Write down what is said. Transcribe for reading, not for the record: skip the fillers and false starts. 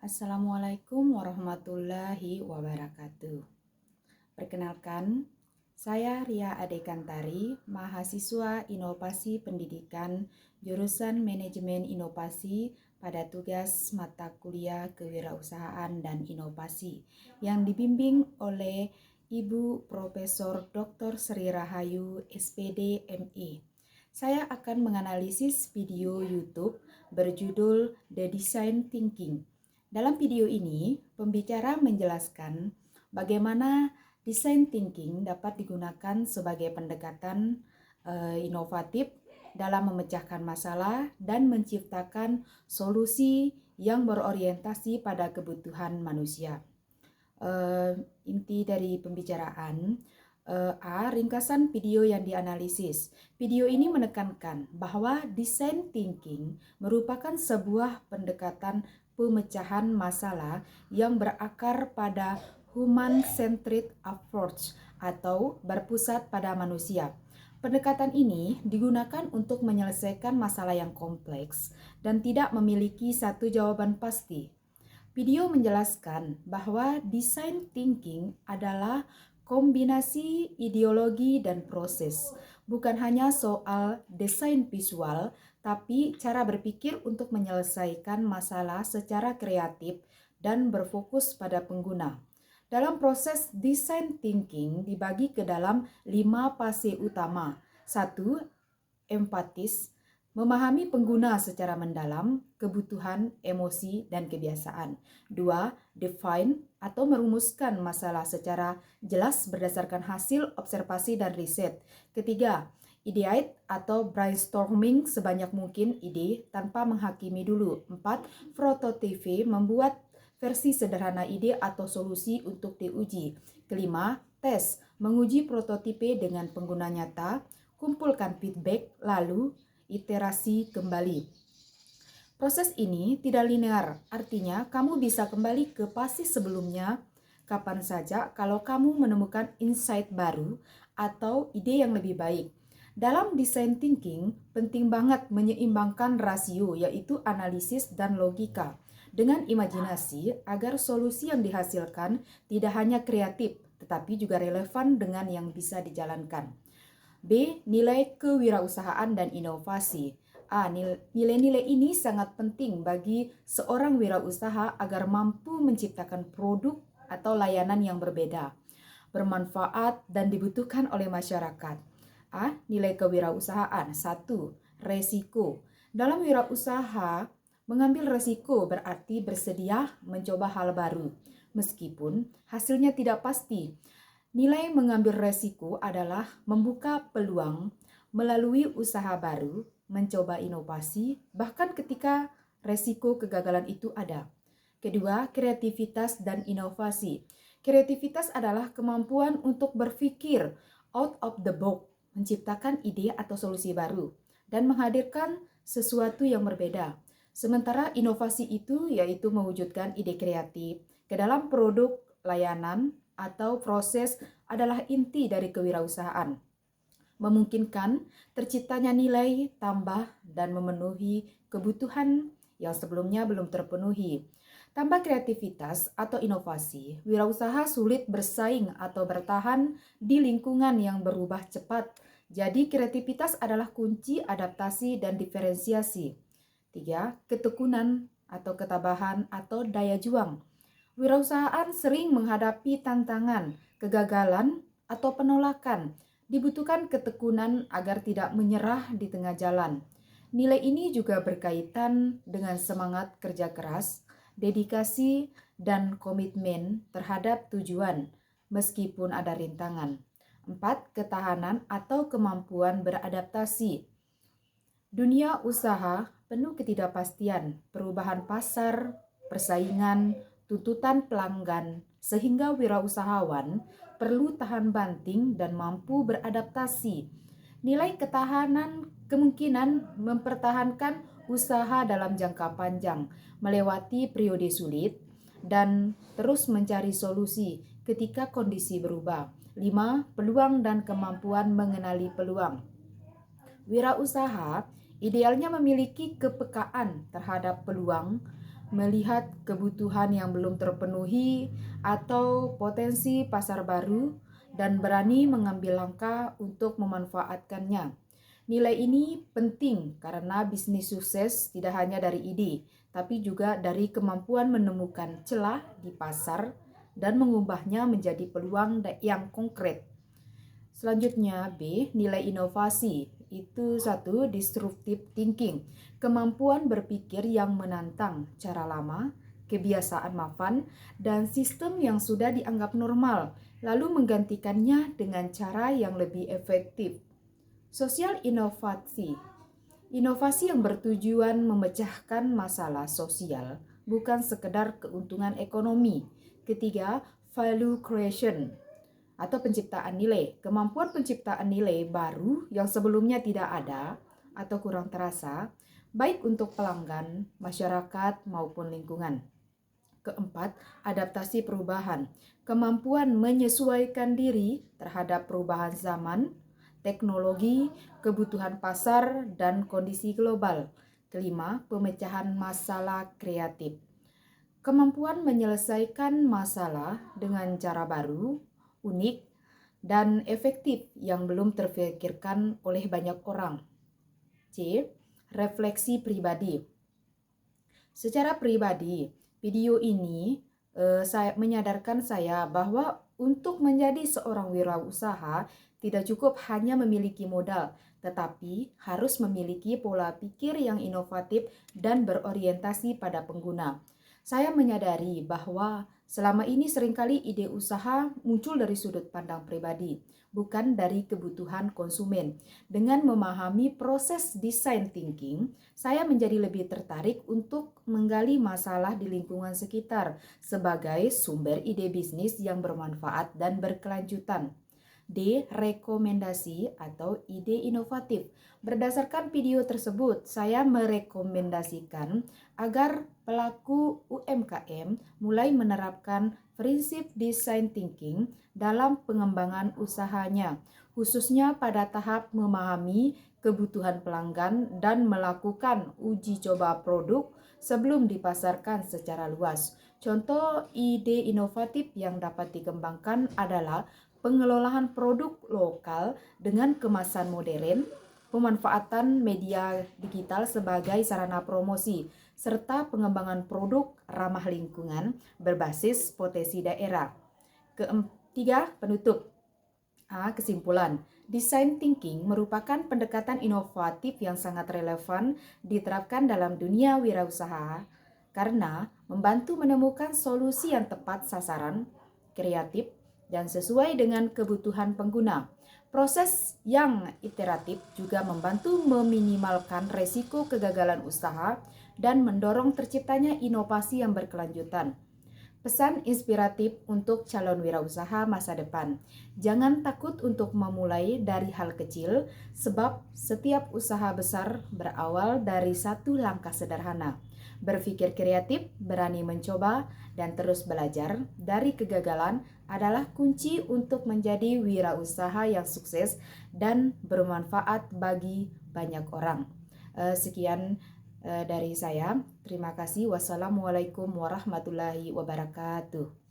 Assalamualaikum warahmatullahi wabarakatuh. Perkenalkan, saya Ria Adekantari, mahasiswa Inovasi Pendidikan jurusan Manajemen Inovasi pada tugas mata kuliah Kewirausahaan dan Inovasi yang dibimbing oleh Ibu Profesor Dr. Sri Rahayu, SPD ME. Saya akan menganalisis video YouTube berjudul The Design Thinking. Dalam video ini, pembicara menjelaskan bagaimana design thinking dapat digunakan sebagai pendekatan inovatif dalam memecahkan masalah dan menciptakan solusi yang berorientasi pada kebutuhan manusia. Inti dari pembicaraan, ringkasan video yang dianalisis. Video ini menekankan bahwa design thinking merupakan sebuah pendekatan pemecahan masalah yang berakar pada human-centered approach atau berpusat pada manusia. Pendekatan ini digunakan untuk menyelesaikan masalah yang kompleks dan tidak memiliki satu jawaban pasti. Video menjelaskan bahwa design thinking adalah kombinasi ideologi dan proses, bukan hanya soal desain visual, tapi cara berpikir untuk menyelesaikan masalah secara kreatif dan berfokus pada pengguna. Dalam proses design thinking dibagi ke dalam 5 fase utama. 1. Empatis, memahami pengguna secara mendalam, kebutuhan, emosi, dan kebiasaan. 2. Define atau merumuskan masalah secara jelas berdasarkan hasil observasi dan riset. Ketiga, ideate atau brainstorming sebanyak mungkin ide tanpa menghakimi dulu. 4. Prototype, membuat versi sederhana ide atau solusi untuk diuji. Kelima, tes, menguji prototipe dengan pengguna nyata, kumpulkan feedback, lalu iterasi kembali. Proses ini tidak linear, artinya kamu bisa kembali ke fase sebelumnya kapan saja kalau kamu menemukan insight baru atau ide yang lebih baik. Dalam design thinking, penting banget menyeimbangkan rasio, yaitu analisis dan logika, dengan imajinasi agar solusi yang dihasilkan tidak hanya kreatif, tetapi juga relevan dengan yang bisa dijalankan. B. Nilai kewirausahaan dan inovasi. Nilai-nilai ini sangat penting bagi seorang wirausaha agar mampu menciptakan produk atau layanan yang berbeda, bermanfaat, dan dibutuhkan oleh masyarakat. Nilai kewirausahaan. 1. Resiko. Dalam wirausaha, mengambil resiko berarti bersedia mencoba hal baru, meskipun hasilnya tidak pasti. Nilai mengambil resiko adalah membuka peluang melalui usaha baru, mencoba inovasi, bahkan ketika resiko kegagalan itu ada. Kedua, kreativitas dan inovasi. Kreativitas adalah kemampuan untuk berpikir out of the box, menciptakan ide atau solusi baru, dan menghadirkan sesuatu yang berbeda. Sementara inovasi itu yaitu mewujudkan ide kreatif ke dalam produk, layanan, atau proses adalah inti dari kewirausahaan. Memungkinkan terciptanya nilai tambah dan memenuhi kebutuhan yang sebelumnya belum terpenuhi. Tanpa kreativitas atau inovasi, wirausaha sulit bersaing atau bertahan di lingkungan yang berubah cepat. Jadi kreativitas adalah kunci adaptasi dan diferensiasi. 3. Ketekunan atau ketabahan atau daya juang. Wirausahaan sering menghadapi tantangan, kegagalan, atau penolakan. Dibutuhkan ketekunan agar tidak menyerah di tengah jalan. Nilai ini juga berkaitan dengan semangat kerja keras, dedikasi, dan komitmen terhadap tujuan, meskipun ada rintangan. 4. Ketahanan atau kemampuan beradaptasi. Dunia usaha penuh ketidakpastian, perubahan pasar, persaingan, tuntutan pelanggan, sehingga wirausahawan perlu tahan banting dan mampu beradaptasi. Nilai ketahanan kemungkinan mempertahankan usaha dalam jangka panjang, melewati periode sulit, dan terus mencari solusi ketika kondisi berubah. 5. Peluang dan kemampuan mengenali peluang. Wirausaha idealnya memiliki kepekaan terhadap peluang, melihat kebutuhan yang belum terpenuhi atau potensi pasar baru, dan berani mengambil langkah untuk memanfaatkannya. Nilai ini penting karena bisnis sukses tidak hanya dari ide, tapi juga dari kemampuan menemukan celah di pasar dan mengubahnya menjadi peluang yang konkret. Selanjutnya B, nilai inovasi. Itu satu, disruptive thinking. Kemampuan berpikir yang menantang cara lama, kebiasaan mapan, dan sistem yang sudah dianggap normal, lalu menggantikannya dengan cara yang lebih efektif. Sosial inovasi. Inovasi yang bertujuan memecahkan masalah sosial, bukan sekedar keuntungan ekonomi. Ketiga, value creation atau penciptaan nilai. Kemampuan penciptaan nilai baru yang sebelumnya tidak ada atau kurang terasa, baik untuk pelanggan, masyarakat, maupun lingkungan. Keempat, adaptasi perubahan. Kemampuan menyesuaikan diri terhadap perubahan zaman, teknologi, kebutuhan pasar, dan kondisi global. Kelima, pemecahan masalah kreatif. Kemampuan menyelesaikan masalah dengan cara baru, unik, dan efektif yang belum terpikirkan oleh banyak orang. C. Refleksi pribadi. Secara pribadi, video ini menyadarkan saya bahwa untuk menjadi seorang wirausaha tidak cukup hanya memiliki modal, tetapi harus memiliki pola pikir yang inovatif dan berorientasi pada pengguna. Saya menyadari bahwa selama ini seringkali ide usaha muncul dari sudut pandang pribadi, bukan dari kebutuhan konsumen. Dengan memahami proses design thinking, saya menjadi lebih tertarik untuk menggali masalah di lingkungan sekitar sebagai sumber ide bisnis yang bermanfaat dan berkelanjutan. D. Rekomendasi atau ide inovatif. Berdasarkan video tersebut, saya merekomendasikan agar pelaku UMKM mulai menerapkan prinsip design thinking dalam pengembangan usahanya, khususnya pada tahap memahami kebutuhan pelanggan dan melakukan uji coba produk sebelum dipasarkan secara luas. Contoh ide inovatif yang dapat dikembangkan adalah pengelolaan produk lokal dengan kemasan modern, pemanfaatan media digital sebagai sarana promosi, serta pengembangan produk ramah lingkungan berbasis potensi daerah. Ketiga, penutup. Kesimpulan. Design thinking merupakan pendekatan inovatif yang sangat relevan diterapkan dalam dunia wirausaha karena membantu menemukan solusi yang tepat sasaran, kreatif, dan sesuai dengan kebutuhan pengguna. Proses yang iteratif juga membantu meminimalkan resiko kegagalan usaha dan mendorong terciptanya inovasi yang berkelanjutan. Pesan inspiratif untuk calon wirausaha masa depan. Jangan takut untuk memulai dari hal kecil, sebab setiap usaha besar berawal dari satu langkah sederhana. Berpikir kreatif, berani mencoba, dan terus belajar dari kegagalan adalah kunci untuk menjadi wirausaha yang sukses dan bermanfaat bagi banyak orang. Sekian dari saya. Terima kasih. Wassalamualaikum warahmatullahi wabarakatuh.